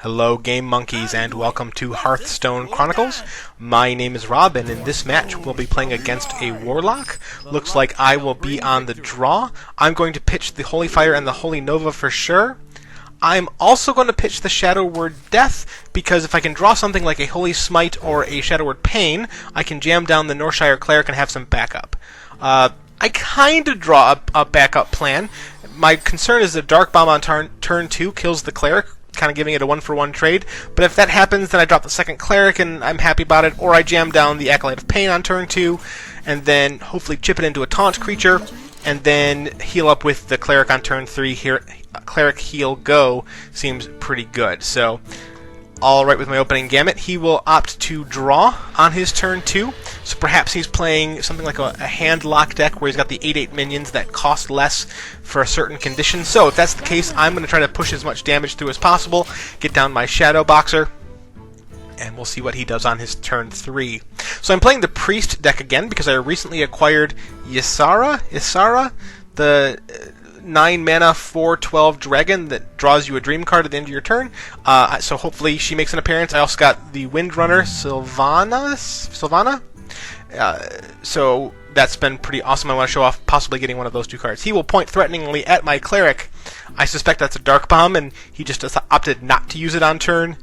Hello Game Monkeys and welcome to HearthStone Chronicles. My name is Rob and in this match we'll be playing against a Warlock. Looks like I will be on the draw. I'm going to pitch the Holy Fire and the Holy Nova for sure. I'm also going to pitch the Shadow Word Death because if I can draw something like a Holy Smite or a Shadow Word Pain, I can jam down the Northshire Cleric and have some backup. I kind of draw a backup plan. My concern is that Dark Bomb on turn 2 kills the Cleric, kind of giving it a 1-for-1 trade. But if that happens, then I drop the second Cleric and I'm happy about it, or I jam down the Acolyte of Pain on turn 2, and then hopefully chip it into a taunt creature, and then heal up with the Cleric on turn 3 here. Cleric heal go seems pretty good. So, alright with my opening gamut. He will opt to draw on his turn 2. So perhaps he's playing something like a hand lock deck where he's got the 8/8 minions that cost less for a certain condition. So if that's the case, I'm going to try to push as much damage through as possible, get down my Shadow Boxer, and we'll see what he does on his turn 3. So I'm playing the Priest deck again because I recently acquired Ysera, the 9-mana 4/12 dragon that draws you a dream card at the end of your turn. So hopefully she makes an appearance. I also got the Windrunner Sylvana. So that's been pretty awesome. I want to show off possibly getting one of those two cards. He will point threateningly at my Cleric. I suspect that's a Dark Bomb, and he just opted not to use it on turn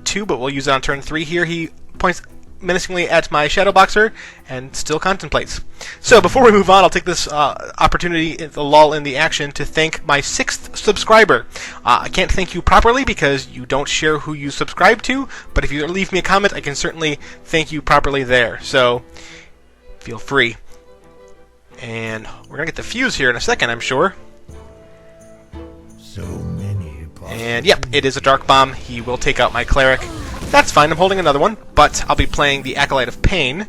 2, but we'll use it on turn 3 here. He points menacingly at my Shadow Boxer and still contemplates. So before we move on, I'll take this opportunity, the lull in the action, to thank my 6th subscriber. I can't thank you properly because you don't share who you subscribe to, but if you leave me a comment, I can certainly thank you properly there. So feel free. And we're going to get the fuse here in a second, I'm sure. So many. And yep, it is a Dark Bomb. He will take out my Cleric. That's fine, I'm holding another one, but I'll be playing the Acolyte of Pain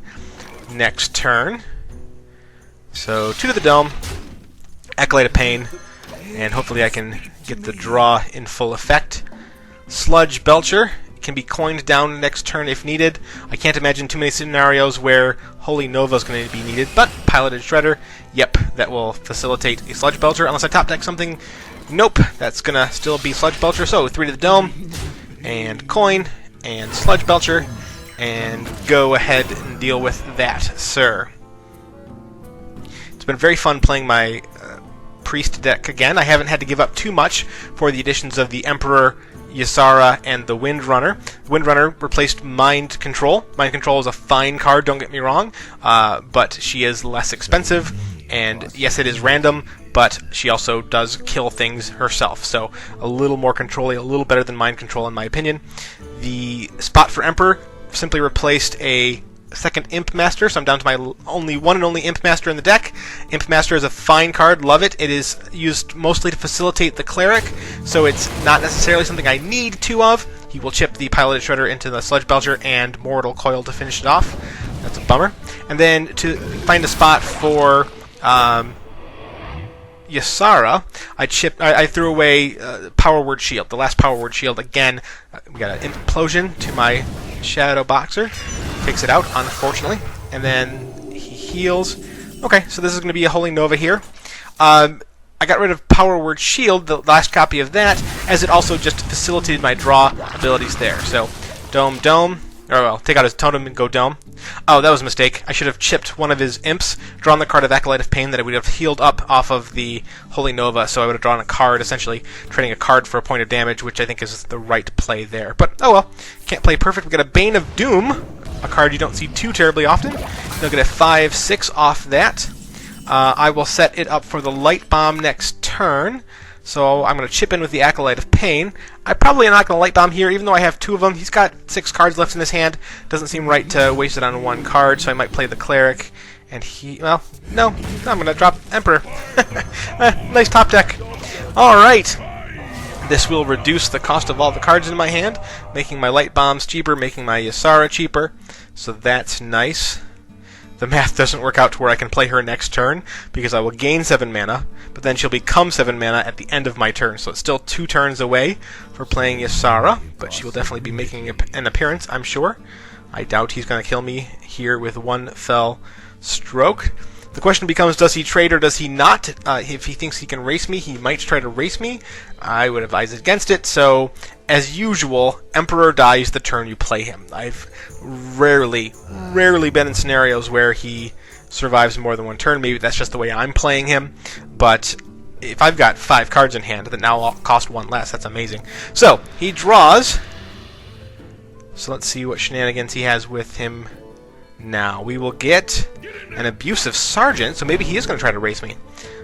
next turn. So 2 to the Dome, Acolyte of Pain, and hopefully I can get the draw in full effect. Sludge Belcher can be coined down next turn if needed. I can't imagine too many scenarios where Holy Nova is going to be needed, but Piloted Shredder, yep, that will facilitate a Sludge Belcher unless I top deck something. Nope, that's going to still be Sludge Belcher, so 3 to the Dome, and coin, and Sludge Belcher, and go ahead and deal with that, sir. It's been very fun playing my Priest deck again. I haven't had to give up too much for the additions of the Emperor, Ysera, and the Windrunner. Windrunner replaced Mind Control. Mind Control is a fine card, don't get me wrong, but she is less expensive, and yes, it is random, but she also does kill things herself, so a little more control-y, a little better than Mind Control in my opinion. The spot for Emperor simply replaced a second Imp Master, so I'm down to my one and only Imp Master in the deck. Imp Master is a fine card, love it. It is used mostly to facilitate the Cleric, so it's not necessarily something I need 2 of. He will chip the Piloted Shredder into the Sludge Belcher and Mortal Coil to finish it off. That's a bummer. And then to find a spot for Ysera, I threw away Power Word Shield, the last Power Word Shield. Again, we got an Implosion to my Shadow Boxer. Takes it out, unfortunately. And then he heals. Okay, so this is going to be a Holy Nova here. I got rid of Power Word Shield, the last copy of that, as it also just facilitated my draw abilities there. So, Dome, or well, take out his Totem and go Dome. Oh, that was a mistake. I should have chipped one of his imps, drawn the card of Acolyte of Pain that I would have healed up off of the Holy Nova, so I would have drawn a card, essentially trading a card for a point of damage, which I think is the right play there. But, oh well, can't play perfect. We got a Bane of Doom, a card you don't see too terribly often. They'll get a 5/6 off that. I will set it up for the Light Bomb next turn. So I'm going to chip in with the Acolyte of Pain. I probably am not going to Light Bomb here, even though I have 2 of them. He's got 6 cards left in his hand. Doesn't seem right to waste it on 1 card, so I might play the Cleric. And well, no, I'm going to drop Emperor. Nice top deck. Alright. This will reduce the cost of all the cards in my hand, making my Light Bombs cheaper, making my Ysera cheaper. So that's nice. The math doesn't work out to where I can play her next turn, because I will gain 7 mana, but then she'll become 7 mana at the end of my turn, so it's still 2 turns away for playing Ysera, but she will definitely be making an appearance, I'm sure. I doubt he's going to kill me here with 1 fell stroke. The question becomes, does he trade or does he not? If he thinks he can race me, he might try to race me. I would advise against it, so as usual, Emperor dies the turn you play him. I've rarely been in scenarios where he survives more than one turn. Maybe that's just the way I'm playing him, but if I've got 5 cards in hand that now cost 1 less, that's amazing. So, he draws. So let's see what shenanigans he has with him now. We will get an abusive sergeant, so maybe he is going to try to race me.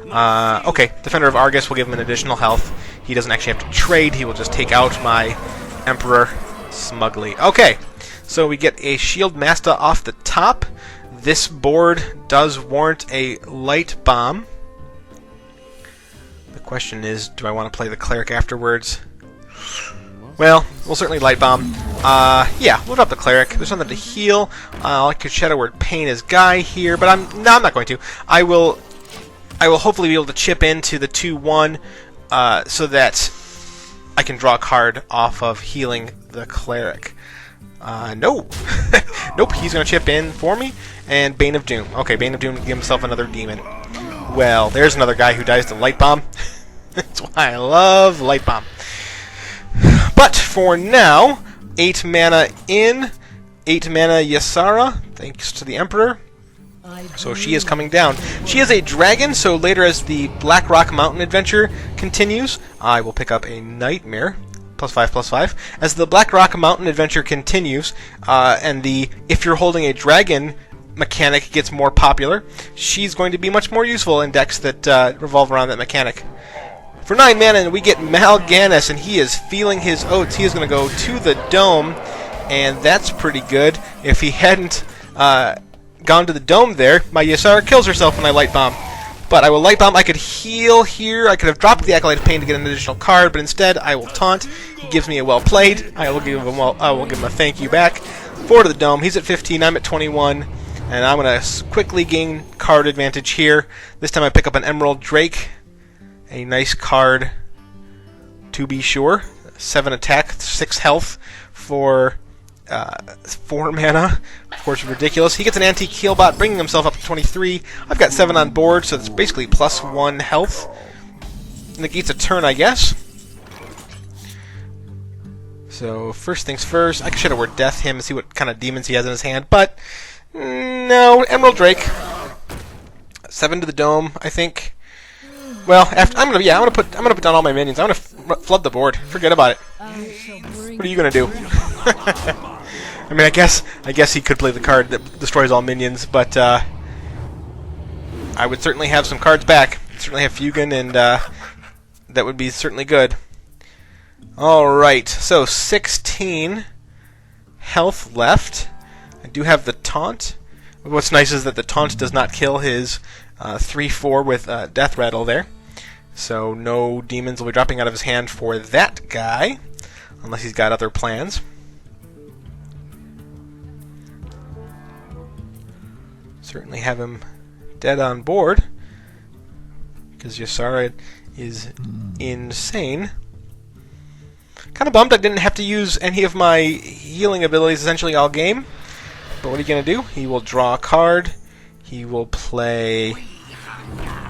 Okay, Defender of Argus will give him an additional health. He doesn't actually have to trade. He will just take out my Emperor smugly. Okay, so we get a Shield Master off the top. This board does warrant a light bomb. The question is, do I want to play the Cleric afterwards? Well, we'll certainly light bomb. Yeah, we'll drop the Cleric. There's nothing to heal. I could Shadow Word Pain his guy here, but I'm not going to. I will hopefully be able to chip into the 2/1 so that I can draw a card off of healing the Cleric. No. Nope, he's going to chip in for me. And Bane of Doom. Okay, Bane of Doom to give himself another demon. Well, there's another guy who dies to Light Bomb. That's why I love Light Bomb. But for now, 8 mana in, 8 mana Ysera, thanks to the Emperor. So she is coming down. She is a dragon, so later as the Black Rock Mountain adventure continues, I will pick up a Nightmare. +5/+5. As the Black Rock Mountain adventure continues, and the if you're holding a dragon mechanic gets more popular, she's going to be much more useful in decks that revolve around that mechanic. For 9 mana, we get Mal'Ganis, and he is feeling his oats. He is going to go to the Dome, and that's pretty good. If he hadn't gone to the Dome there, my Ysera kills herself when I Light Bomb. But I will Light Bomb. I could heal here. I could have dropped the Acolyte of Pain to get an additional card, but instead I will taunt. He gives me a well played. I will give him a thank you back. 4 to the Dome. He's at 15. I'm at 21. And I'm going to quickly gain card advantage here. This time I pick up an Emerald Drake. A nice card, to be sure. 7 attack, 6 health for 4 mana. Of course, ridiculous. He gets an Antique Healbot, bringing himself up to 23. I've got 7 on board, so it's basically +1 health. Negates a turn, I guess. So, first things first, I should have Word Death him and see what kind of demons he has in his hand, but no, Emerald Drake. 7 to the Dome, I think. Well, I'm gonna put down all my minions. I'm gonna flood the board. Forget about it. What are you gonna do? I mean, I guess he could play the card that destroys all minions, but I would certainly have some cards back. Certainly have Fugan, and that would be certainly good. All right, so 16 health left. I do have the taunt. What's nice is that the taunt does not kill his 3/4 with Death Rattle there. So no demons will be dropping out of his hand for that guy, unless he's got other plans. Certainly have him dead on board, because Ysera is insane. Kind of bummed I didn't have to use any of my healing abilities essentially all game. But what are you going to do? He will draw a card. He will play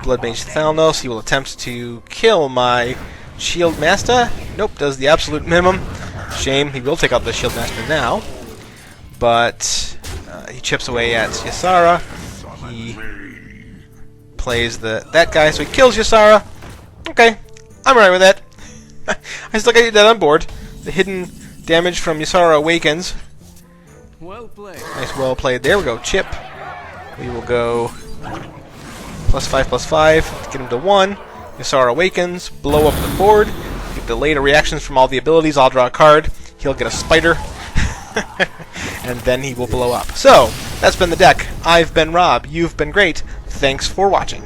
Blood Mage Thalnos. He will attempt to kill my Shield Master. Nope, does the absolute minimum. Shame. He will take out the Shield Master now. But he chips away at Ysera. He plays that guy, so he kills Ysera. Okay, I'm alright with that. I still got that on board. The hidden damage from Ysera awakens. Well played. Nice, well played. There we go. Chip. We will go +5/+5 to get him to 1. Ysera awakens. Blow up the board. Get the later reactions from all the abilities. I'll draw a card. He'll get a spider. And then he will blow up. So, that's been the deck. I've been Rob. You've been great. Thanks for watching.